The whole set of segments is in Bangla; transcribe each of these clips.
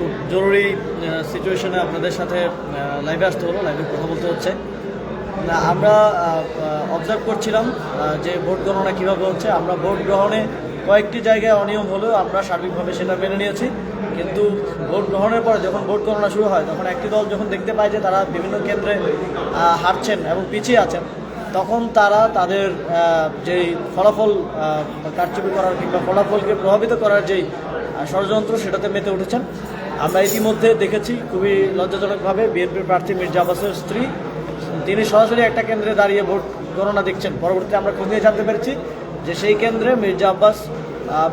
খুব জরুরি সিচুয়েশনে আপনাদের সাথে লাইভে আসতে হলো, লাইভে কথা বলতে হচ্ছে। আমরা অবজার্ভ করছিলাম যে ভোট গণনা কীভাবে হচ্ছে। আমরা ভোট গ্রহণে কয়েকটি জায়গায় অনিয়ম হলেও আমরা সার্বিকভাবে সেটা মেনে নিয়েছি, কিন্তু ভোট গ্রহণের পরে যখন ভোট গণনা শুরু হয় তখন একটি দল যখন দেখতে পায় যে তারা বিভিন্ন কেন্দ্রে হারছেন এবং পিছিয়ে আছেন, তখন তারা তাদের যেই ফলাফল কারচুপি করার কিংবা ফলাফলকে প্রভাবিত করার যেই ষড়যন্ত্র সেটাতে মেতে উঠেছেন। আমরা ইতিমধ্যে দেখেছি খুবই লজ্জাজনকভাবে বিএনপির প্রার্থী মির্জা আব্বাসের স্ত্রী তিনি সরাসরি একটা কেন্দ্রে দাঁড়িয়ে ভোট গণনা দেখছেন। পরবর্তীতে আমরা খোঁজ নিয়ে জানতে পেরেছি যে সেই কেন্দ্রে মির্জা আব্বাস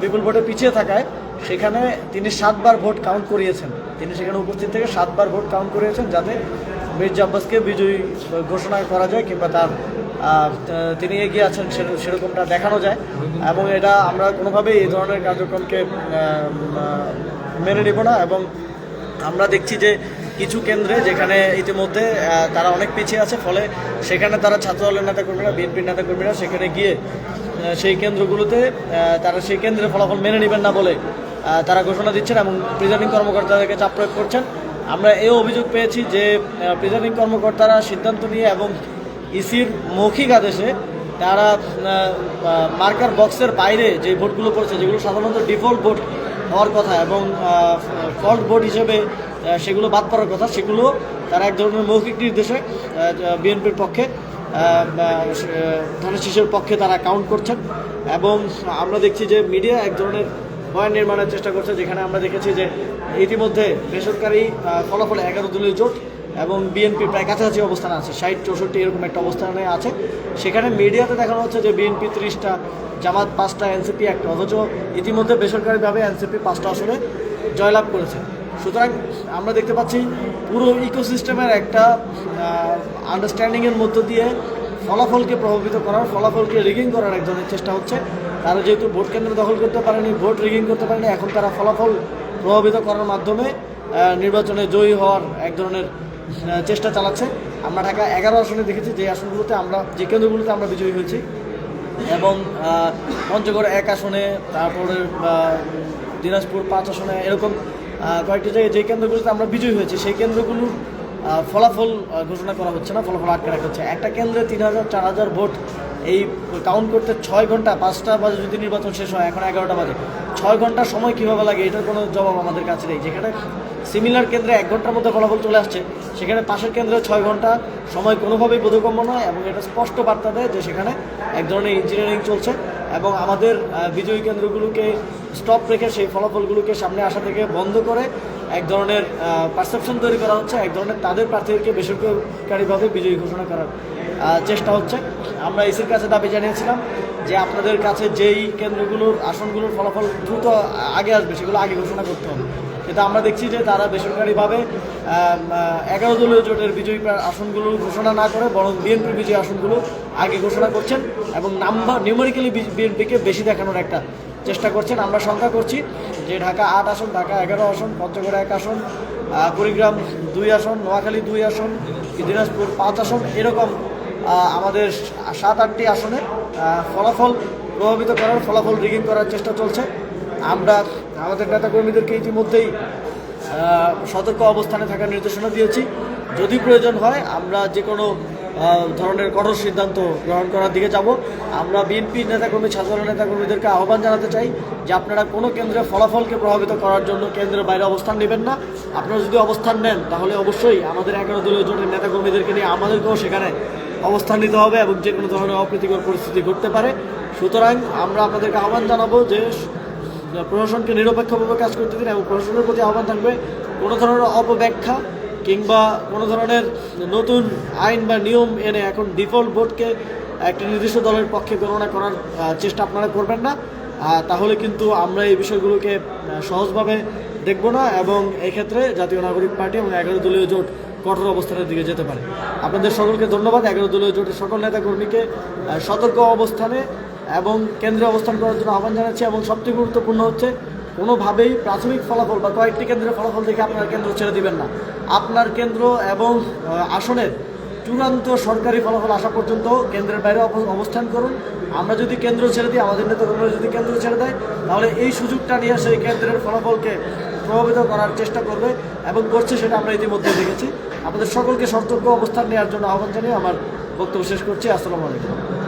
বিপুল ভোটে পিছিয়ে থাকায় সেখানে তিনি 7 বার ভোট কাউন্ট করিয়েছেন। তিনি সেখানে উপস্থিত থেকে 7 বার ভোট কাউন্ট করিয়েছেন যাতে মির্জা আব্বাসকে বিজয়ী ঘোষণা করা যায় কিংবা তার তিনি এগিয়ে আছেন সেরকমটা দেখানো যায়। এবং এটা আমরা কোনোভাবেই এই ধরনের কার্যক্রমকে মেনে নেব না। এবং আমরা দেখছি যে কিছু কেন্দ্রে যেখানে ইতিমধ্যে তারা অনেক পিছিয়ে আছে, ফলে সেখানে তারা ছাত্রদলের নেতাকর্মীরা, বিএনপির নেতাকর্মীরা সেখানে গিয়ে সেই কেন্দ্রগুলোতে তারা সেই কেন্দ্রের ফলাফল মেনে নেবেন না বলে তারা ঘোষণা দিচ্ছেন এবং প্রিজাইডিং কর্মকর্তাদেরকে চাপ প্রয়োগ করছেন। আমরা এও অভিযোগ পেয়েছি যে প্রিজাইডিং কর্মকর্তারা সিদ্ধান্ত নিয়ে এবং ইসির মৌখিক আদেশে তারা মার্কার বক্সের বাইরে যে ভোটগুলো পড়ছে, যেগুলো সাধারণত ডিফল্ট ভোট হওয়ার কথা এবং ফল্ট ভোট হিসেবে সেগুলো বাদ পড়ার কথা, সেগুলো তারা এক ধরনের মৌখিক নির্দেশে বিএনপির পক্ষে ধানের শীষের পক্ষে তারা কাউন্ট করছেন। এবং আমরা দেখছি যে মিডিয়া এক ধরনের বয়ান নির্মাণের চেষ্টা করছে, যেখানে আমরা দেখেছি যে ইতিমধ্যে বেসরকারি ফলাফল 11 দলীয় জোট এবং বিএনপি প্রায় কাছাকাছি অবস্থানে আছে, 60-64 এরকম একটা অবস্থানে আছে। সেখানে মিডিয়াতে দেখানো হচ্ছে যে বিএনপি 30টা, জামাত 5টা, এনসিপি 1টা, অথচ ইতিমধ্যে বেসরকারিভাবে এনসিপি 5টা আসনে জয়লাভ করেছে। সুতরাং আমরা দেখতে পাচ্ছি পুরো ইকোসিস্টেমের একটা আন্ডারস্ট্যান্ডিংয়ের মধ্য দিয়ে ফলাফলকে প্রভাবিত করার, ফলাফলকে রিগিং করার এক ধরনের চেষ্টা হচ্ছে। তারা যেহেতু ভোট কেন্দ্র দখল করতে পারেনি, ভোট রিগিং করতে পারেনি, এখন তারা ফলাফল প্রভাবিত করার মাধ্যমে নির্বাচনে জয়ী হওয়ার এক ধরনের চেষ্টা চালাচ্ছে। আমরা ঢাকা 11 আসনে দেখেছি যে আসনগুলোতে আমরা যে কেন্দ্রগুলোতে আমরা বিজয়ী হয়েছি, এবং পঞ্চগড় 1 আসনে, তারপরে দিনাজপুর 5 আসনে, এরকম কয়েকটি জায়গায় যে কেন্দ্রগুলোতে আমরা বিজয়ী হয়েছি সেই কেন্দ্রগুলোর ফলাফল ঘোষণা করা হচ্ছে না, ফলাফল আটকে রাখা হচ্ছে। একটা কেন্দ্রে 3000-4000 ভোট এই কাউন্ট করতে 6 ঘন্টা, 5টা বাজে যদি নির্বাচন শেষ হয়, এখন 11টা বাজে, 6 ঘন্টা সময় কীভাবে লাগে এটার কোনো জবাব আমাদের কাছে নেই। যেখানে সিমিলার কেন্দ্রে 1 ঘন্টার মধ্যে ফলাফল চলে আসছে, সেখানে পাশের কেন্দ্রে 6 ঘন্টা সময় কোনোভাবেই বোধগম্য নয়। এবং এটা স্পষ্ট বার্তা দেয় যে সেখানে এক ধরনের ইঞ্জিনিয়ারিং চলছে এবং আমাদের বিজয়ী কেন্দ্রগুলোকে স্টপ রেখে সেই ফলাফলগুলোকে সামনে আসা থেকে বন্ধ করে এক ধরনের পারসেপশন তৈরি করা হচ্ছে, এক ধরনের তাদের প্রার্থীদেরকে বেসরকারিভাবে বিজয়ী ঘোষণা করার চেষ্টা হচ্ছে। আমরা ইসির কাছে দাবি জানিয়েছিলাম যে আপনাদের কাছে যেই কেন্দ্রগুলোর আসনগুলোর ফলাফল দ্রুত আগে আসবে সেগুলো আগে ঘোষণা করতে হবে, কিন্তু আমরা দেখছি যে তারা বেসরকারিভাবে 11 দলীয় জোটের বিজয়ী আসনগুলো ঘোষণা না করে বরং বিএনপির বিজয়ী আসনগুলো আগে ঘোষণা করছেন এবং নাম্বার নিউমেরিক্যালি বিএনপিকে বেশি দেখানোর একটা চেষ্টা করছেন। আমরা সংখ্যা করছি যে ঢাকা 8 আসন, ঢাকা 11 আসন, পঞ্চগড় 1 আসন, কুড়িগ্রাম 2 আসন, নোয়াখালী 2 আসন, দিনাজপুর 5 আসন, এরকম আমাদের 7-8টি আসনে ফলাফল প্রভাবিত করার, ফলাফল রিগিং করার চেষ্টা চলছে। আমরা আমাদের নেতাকর্মীদেরকে ইতিমধ্যেই সতর্ক অবস্থানে থাকার নির্দেশনা দিয়েছি। যদি প্রয়োজন হয় আমরা যে কোনো ধরনের কঠোর সিদ্ধান্ত গ্রহণ করার দিকে যাব। আমরা বিএনপির নেতাকর্মী, ছাত্রদলের নেতাকর্মীদেরকে আহ্বান জানাতে চাই যে আপনারা কোনো কেন্দ্রে ফলাফলকে প্রভাবিত করার জন্য কেন্দ্রের বাইরে অবস্থান নেবেন না। আপনারা যদি অবস্থান নেন তাহলে অবশ্যই আমাদের 11 দলীয় জোটের নেতাকর্মীদেরকে নিয়ে আমাদেরকেও সেখানে অবস্থান নিতে হবে এবং যে কোনো ধরনের অপ্রীতিকর পরিস্থিতি ঘটতে পারে। সুতরাং আমরা আপনাদেরকে আহ্বান জানাবো যে প্রশাসনকে নিরপেক্ষভাবে কাজ করতে দিন এবং প্রশাসনের প্রতি আহ্বান থাকবে কোনো ধরনের অপব্যাখ্যা কিংবা কোনো ধরনের নতুন আইন বা নিয়ম এনে এখন ডিফল্ট ভোটকে একটা নির্দিষ্ট দলের পক্ষে গণনা করার চেষ্টা আপনারা করবেন না। তাহলে কিন্তু আমরা এই বিষয়গুলোকে সহজভাবে দেখব না এবং এই ক্ষেত্রে জাতীয় নাগরিক পার্টি এবং 11 দলীয় জোট কঠোর অবস্থানের দিকে যেতে পারে। আপনাদের সকলকে ধন্যবাদ। 11 দলীয় জোটের সকল নেতাকর্মীকে সতর্ক অবস্থানে এবং কেন্দ্রে অবস্থান করার জন্য আহ্বান জানাচ্ছি। এবং সবচেয়ে গুরুত্বপূর্ণ হচ্ছে কোনোভাবেই প্রাথমিক ফলাফল বা কয়েকটি কেন্দ্রের ফলাফল দেখে আপনার কেন্দ্র ছেড়ে দিবেন না। আপনার কেন্দ্র এবং আসনের চূড়ান্ত সরকারি ফলাফল আসা পর্যন্ত কেন্দ্রের বাইরে অবস্থান করুন। আমরা যদি কেন্দ্র ছেড়ে দিই, আমাদের নেতাকর্মীরা যদি কেন্দ্র ছেড়ে দেয়, তাহলে এই সুযোগটা নিয়ে সেই কেন্দ্রের ফলাফলকে প্রভাবিত করার চেষ্টা করবে এবং করছে, সেটা আমরা ইতিমধ্যে দেখেছি। আমাদের সকলকে সতর্ক অবস্থান নেওয়ার জন্য আহ্বান জানিয়ে আমার বক্তব্য শেষ করছি। আসসালামু আলাইকুম।